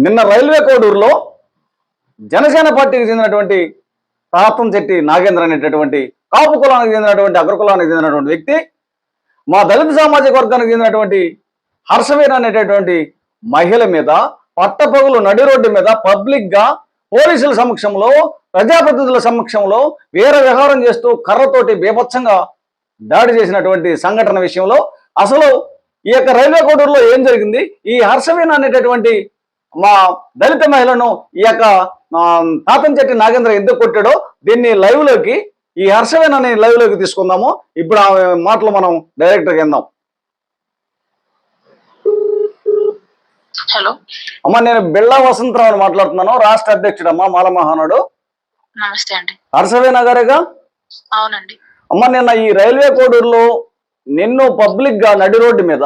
నిన్న రైల్వే కోడూరులో జనసేన పార్టీకి చెందినటువంటి తాతంశెట్టి నాగేంద్ర అనేటటువంటి కాపు కులానికి చెందినటువంటి అగ్రకులానికి చెందినటువంటి వ్యక్తి మా దళిత సామాజిక వర్గానికి చెందినటువంటి హర్షవీర్ అనేటటువంటి మహిళ మీద పట్టపగులు నడి రోడ్డు మీద పబ్లిక్ గా పోలీసుల సమక్షంలో ప్రజాప్రతినిధుల సమక్షంలో వీర విహారం చేస్తూ కర్రతోటి బీభత్సంగా దాడి చేసినటువంటి సంఘటన విషయంలో అసలు ఈ యొక్క రైల్వే కోడూరులో ఏం జరిగింది, ఈ హర్షవీర్ అనేటటువంటి మా దళిత మహిళను ఈ యొక్క తాతంశెట్టి నాగేంద్ర ఎందుకు కొట్టాడో దీన్ని లైవ్ లోకి ఈ హర్షవీర్ అనే లైవ్ లోకి తీసుకుందాము. ఇప్పుడు ఆ మాటలు మనం డైరెక్ట్ గా విందాం. హలో అమ్మ, నేను బిళ్ళ వసంతరావు అని మాట్లాడుతున్నాను, రాష్ట్ర అధ్యక్షుడు అమ్మ మాల మహానాడు. నమస్తే అండి. హర్షవీర్ గారేగా? అవునండి. అమ్మ, నిన్న ఈ రైల్వే కోడూరులో నిన్ను పబ్లిక్ గా నడి రోడ్డు మీద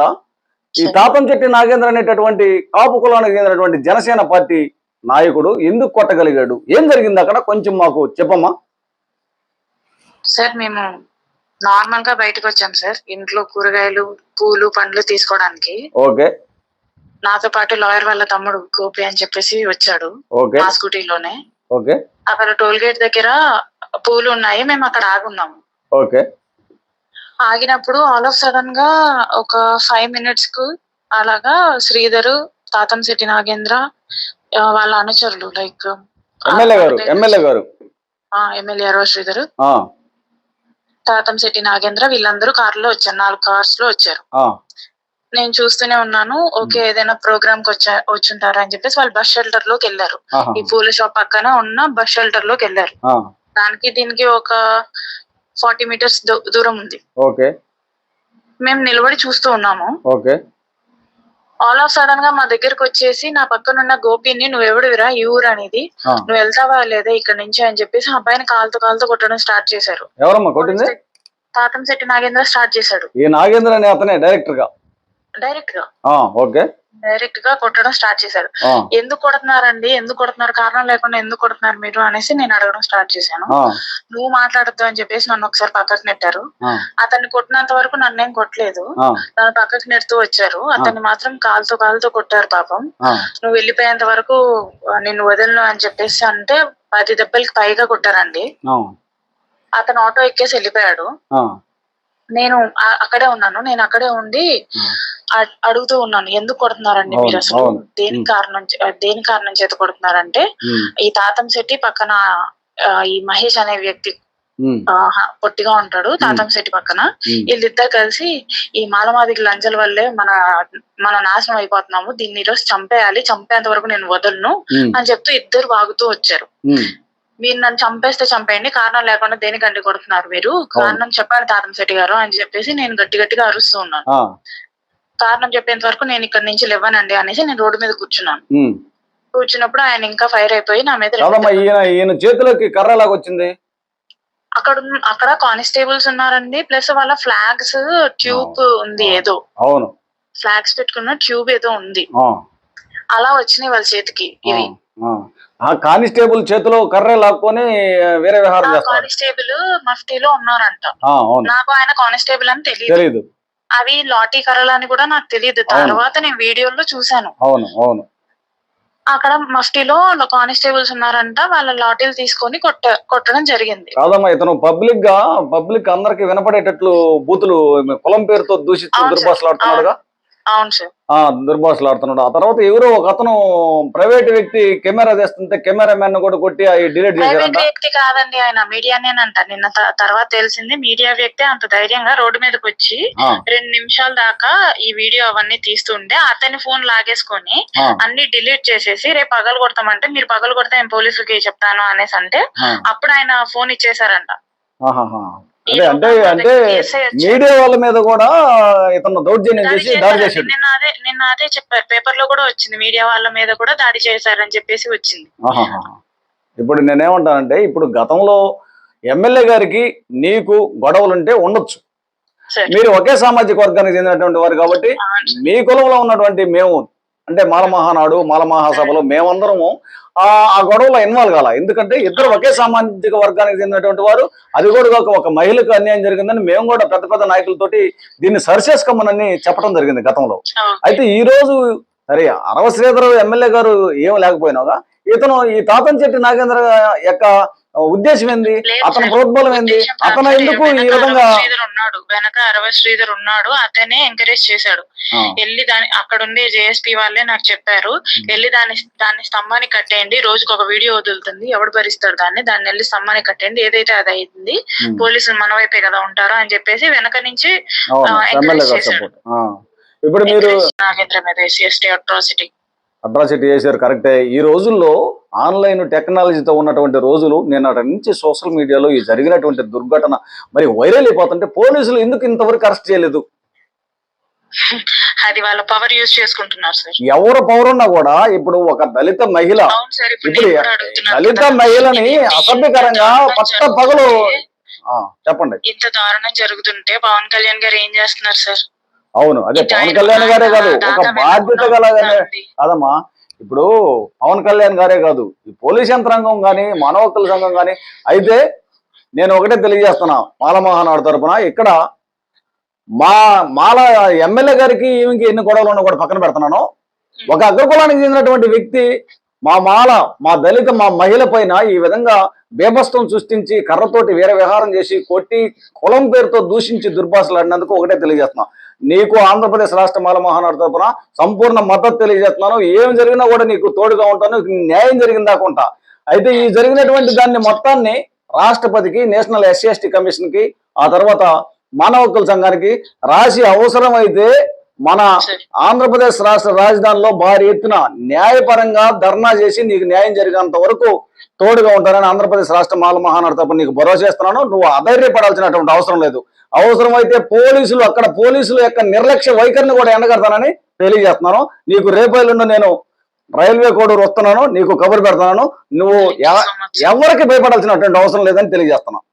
ఈ తాతంశెట్టి నాగేంద్ర అనేటటువంటి కాపు కులానికి చెందినటువంటి జనసేన పార్టీ నాయకుడు ఎందుకు కొట్టగలిగాడు? ఏం జరిగింది అక్కడ కొంచెం మాకు చెప్పమ్మా. సార్, మేము నార్మల్ గా బయటకు వచ్చాం సార్, ఇంట్లో కూరగాయలు పూలు పండ్లు తీసుకోవడానికి. ఓకే. నాతో పాటు లాయర్ వాళ్ళ తమ్ముడు గోపి అని చెప్పేసి వచ్చాడు మా స్కూటీలోనే. ఓకే. అక్కడ టోల్ గేట్ దగ్గర పూలు ఉన్నాయి, మేము అక్కడ ఆగున్నాము. ఓకే. ఆగినప్పుడు ఆల్ ఆఫ్ సడన్ గా ఒక 5 minutes కు అలాగా శ్రీధరు, తాతంశెట్టి నాగేంద్ర వాళ్ళ అనుచరులు లైక్ ఎమ్మెల్యే అరవ శ్రీధరు, తాతంశెట్టి నాగేంద్ర వీళ్ళందరూ కార్లో వచ్చారు. 4 cars లో వచ్చారు. నేను చూస్తూనే ఉన్నాను. ఓకే, ఏదైనా ప్రోగ్రామ్ కి వచ్చుంటారా అని చెప్పేసి వాళ్ళు బస్ షెల్టర్ లోకి వెళ్ళారు. ఈ పూల షాప్ పక్కన ఉన్న బస్ షెల్టర్ లోకి వెళ్ళారు. దానికి దీనికి ఒక 40 meters దూరం ఉంది. ఓకే. మేము నిలబడి చూస్తూ ఉన్నాము. ఓకే. ఆల్ ఆఫ్ సడన్ గా మా దగ్గరకు వచ్చేసి నా పక్కన ఉన్న గోపిని, నువ్వెవడువిరా ఈ ఊరు అనేది, నువ్వు వెళ్తావా లేదా ఇక్కడ నుంచి అని చెప్పేసి అబ్బాయిని కాలుతో కొట్టడం స్టార్ట్ చేశారు. ఎవరమ్మా కొట్టింది? తాతంశెట్టి నాగేంద్ర స్టార్ట్ చేశాడు. ఈ నాగేంద్ర అనే అతనే డైరెక్ట్ గా ఓకే డైరెక్ట్ గా కొట్టడం స్టార్ట్ చేశారు. ఎందుకు కొడుతున్నారండి, ఎందుకు కొడుతున్నారు, కారణం లేకుండా ఎందుకు కొడుతున్నారు మీరు అనేసి నేను అడగడం స్టార్ట్ చేశాను. నువ్వు మాట్లాడద్దు అని చెప్పేసి నన్ను ఒకసారి పక్కకు నెట్టారు. అతన్ని కొట్టినంత వరకు నన్నేం కొట్టలేదు, నన్ను పక్కకు నెడుతూ వచ్చారు. అతన్ని మాత్రం కాలుతో కొట్టారు. పాపం, నువ్వు వెళ్ళిపోయేంత వరకు నిన్ను వదలను అని చెప్పేసి అంటే 10 దెబ్బలకి పైగా కొట్టారండి. అతను ఆటో ఎక్కేసి వెళ్ళిపోయాడు. నేను అక్కడే ఉన్నాను. నేను అక్కడే ఉండి అడుగుతూ ఉన్నాను, ఎందుకు కొడుతున్నారండి మీరు, అసలు దేని కారణం చేత కొడుతున్నారంటే, ఈ తాతంశెట్టి పక్కన ఈ మహేష్ అనే వ్యక్తి పొట్టిగా ఉంటాడు, తాతంశెట్టి పక్కన, వీళ్ళిద్దరు కలిసి ఈ మాలమాదికి లంచల వల్లే మన నాశనం అయిపోతున్నాము, దీన్ని ఈరోజు చంపేయాలి, చంపేంత వరకు నేను వదలను అని చెప్తూ ఇద్దరు వాగుతూ వచ్చారు. మీరు నన్ను చంపేస్తే చంపేయండి, కారణం లేకుండా దేనికండి కొడుతున్నారు మీరు, కారణం చెప్పాలి తాతంశెట్టి గారు అని చెప్పేసి నేను గట్టిగా అరుస్తూ ఉన్నాను. కారణం చెప్పేంత వరకు నేను ఇక్కడ నుంచి లేవనండి అనేసి నేను రోడ్డు మీద కూర్చున్నాను. కూర్చున్నప్పుడు ఆయన ఇంకా ఫైర్ అయిపోయి నా మీద చేతిలోకి కర్ర వచ్చింది. అక్కడ కానిస్టేబుల్స్ ఉన్నారండి, ప్లస్ వాళ్ళ ఫ్లాగ్స్ ట్యూబ్ ఉంది, ఏదో ఫ్లాగ్స్ పెట్టుకున్న ట్యూబ్ ఏదో ఉంది, అలా వచ్చినాయి వాళ్ళ చేతికి. ఇవి కానిస్టేబుల్ చేతిలో కర్ర లాక్కొని వేరే వ్యవహారం చేస్తారు. కానిస్టేబుల్ మఫ్టీలో ఉన్నారంట. నాకు ఆయన కానిస్టేబుల్ అని తెలియదు. అవి లాఠీ కర్రలు అని కూడా నాకు తెలియదు. తర్వాత నేను వీడియోలో చూసాను. అక్కడ మఫ్టీలో కానిస్టేబుల్స్ ఉన్నారంట, వాళ్ళ లాఠీలు తీసుకొని కొట్టడం జరిగింది. కాదమ్మా, ఇతను పబ్లిక్ అందరికి వినపడేటట్లు బూతులు కులం పేరుతో దూషిస్తూ దుర్భాషలాడుతున్నాడుగా. అవును సార్, దుర్భాషలాడుతున్నాడు. ఆ తర్వాత ఎవరో ఒక అతను ప్రైవేట్ వ్యక్తి కెమెరా తెస్తుంటే కెమెరామెన్ కూడా కొట్టి డిలీట్ చేశారు. ప్రైవేట్ వ్యక్తి కాదండి, ఆయన మీడియానేనంట. నిన్న తర్వాత తెలిసింది మీడియా వ్యక్తి అంత ధైర్యంగా రోడ్డు మీదకి వచ్చి 2 నిమిషాల దాకా ఈ వీడియో అవన్నీ తీస్తుంటే అతని ఫోన్ లాగేసుకొని అన్ని డిలీట్ చేసేసి రేపు పగలు కొడతామంటే, మీరు పగలు కొడితే నేను పోలీసులకి చెప్తాను అనేసి అంటే అప్పుడు ఆయన ఫోన్ ఇచ్చేసారంట. అంటే మీడియా వాళ్ళ మీద కూడా ఇతను దౌర్జన్యం చేసి దాడి చేశాడు. నిన్న అదే చెప్పారు, పేపర్ లో కూడా వచ్చింది, మీడియా వాళ్ళ మీద కూడా దాడి చేశారని చెప్పేసి వచ్చింది. ఇప్పుడు నేనేమంటానంటే, ఇప్పుడు గతంలో ఎమ్మెల్యే గారికి నీకు గొడవలుంటే ఉండొచ్చు, మీరు ఒకే సామాజిక వర్గానికి చెందినటువంటి వారు కాబట్టి మీ కులంలో ఉన్నటువంటి మేము అంటే మాల మహానాడు మాల మహాసభలో మేమందరము ఆ గొడవలో ఇన్వాల్వ్ కాల. ఎందుకంటే ఇద్దరు ఒకే సామాజిక వర్గానికి చెందినటువంటి వారు. అది కూడా ఒక మహిళకు అన్యాయం జరిగిందని మేము కూడా పెద్ద పెద్ద నాయకులతోటి దీన్ని సరిచేసుకోమని చెప్పడం జరిగింది గతంలో. అయితే ఈ రోజు సరే అరవ శ్రీధర్ ఎమ్మెల్యే గారు ఏం లేకపోయినాగా ఇతను ఈ తాతంశెట్టి నాగేంద్ర యొక్క ఉద్దేశం ఏంది, అతని ప్రోద్బలం ఏంది, అతను ఎందుకు ఈ విధంగా ఉన్నాడు వెనక అరవ శ్రీధర్ ఉన్నాడు, అతనే ఎంకరేజ్ చేశాడు. వెళ్ళి అక్కడ ఉండే జేఎస్పీ వాళ్ళే నాకు చెప్పారు, వెళ్ళి దాన్ని స్తంభాన్ని కట్టేయండి, రోజుకు ఒక వీడియో వదులుతుంది, ఎవడు భరిస్తాడు దాన్ని వెళ్ళి స్తంభాన్ని కట్టేయండి, ఏదైతే అది అయింది, పోలీసులు మన వైపే కదా ఉంటారు అని చెప్పేసి వెనక నుంచి ఎంకరేజ్ చేశాడు. ఇప్పుడు మీరు నాగేంద్ర మీద అట్రాసిటీ చేశారు కరెక్టే. ఈ రోజుల్లో ఆన్లైన్ టెక్నాలజీతో ఉన్నటువంటి రోజులు నిన్నటి నుంచి సోషల్ మీడియాలో ఈ జరిగినటువంటి దుర్ఘటన మరి వైరల్ అయిపోతుంటే పోలీసులు ఎందుకు ఇంతవరకు అరెస్ట్ చేయలేదు? అది వాళ్ళ పవర్ యూజ్ చేసుకుంటున్నారు సార్. ఎవరు పవర్ ఉన్నా కూడా ఇప్పుడు ఒక దళిత మహిళ, ఇప్పుడు దళిత మహిళని అసభ్యకరంగా పట్ట పగలు చెప్పండి, ఇంత దారుణం జరుగుతుంటే పవన్ కళ్యాణ్ గారు ఏం చేస్తున్నారు సార్? అవును, అదే పవన్ కళ్యాణ్ గారే కాదు, ఒక బాధ్యత గలగానే కాదమ్మా. ఇప్పుడు పవన్ కళ్యాణ్ గారే కాదు, ఈ పోలీస్ యంత్రాంగం కానీ మానవ హక్కుల సంఘం కానీ. అయితే నేను ఒకటే తెలియజేస్తున్నా మాలమహానాడు తరపున, ఇక్కడ మాల ఎమ్మెల్యే గారికి ఈమెకి ఎన్ని గొడవలు ఉన్నా కూడా పక్కన పెడుతున్నాను. ఒక అగ్రకులానికి చెందినటువంటి వ్యక్తి మా దళిత మహిళ పైన ఈ విధంగా బేభత్సం సృష్టించి కర్రతోటి వీర విహారం చేసి కొట్టి కులం పేరుతో దూషించి దుర్భాషలాడినందుకు ఒకటే తెలియజేస్తున్నా, నీకు ఆంధ్రప్రదేశ్ రాష్ట్ర మాల మహానాడు తరపున సంపూర్ణ మద్దతు తెలియజేస్తున్నాను. ఏం జరిగినా కూడా నీకు తోడుగా ఉంటాను, న్యాయం జరిగిందాకుంటా. అయితే ఈ జరిగినటువంటి దాన్ని మొత్తాన్ని రాష్ట్రపతికి, నేషనల్ ఎస్సీ కమిషన్ కి, ఆ తర్వాత మానవ హక్కుల సంఘానికి రాసి అవసరమైతే మన ఆంధ్రప్రదేశ్ రాష్ట్ర రాజధానిలో భారీ ఎత్తున న్యాయపరంగా ధర్నా చేసి నీకు న్యాయం జరిగేంత వరకు తోడుగా ఉంటానని ఆంధ్రప్రదేశ్ రాష్ట్ర మాల మహానాడు తరపున నీకు భరోసా చేస్తున్నాను. నువ్వు అధైర్యపడాల్సినటువంటి అవసరం లేదు. అవసరమైతే అక్కడ పోలీసుల యొక్క నిర్లక్ష్య వైఖరిని కూడా ఎండగడతానని తెలియజేస్తున్నాను. నీకు రేపేళ్ళుండి నేను రైల్వే కోడూరు వస్తున్నాను, నీకు కబురు పెడతాను. నువ్వు ఎవరికి భయపడాల్సినటువంటి అవసరం లేదని తెలియజేస్తున్నాను.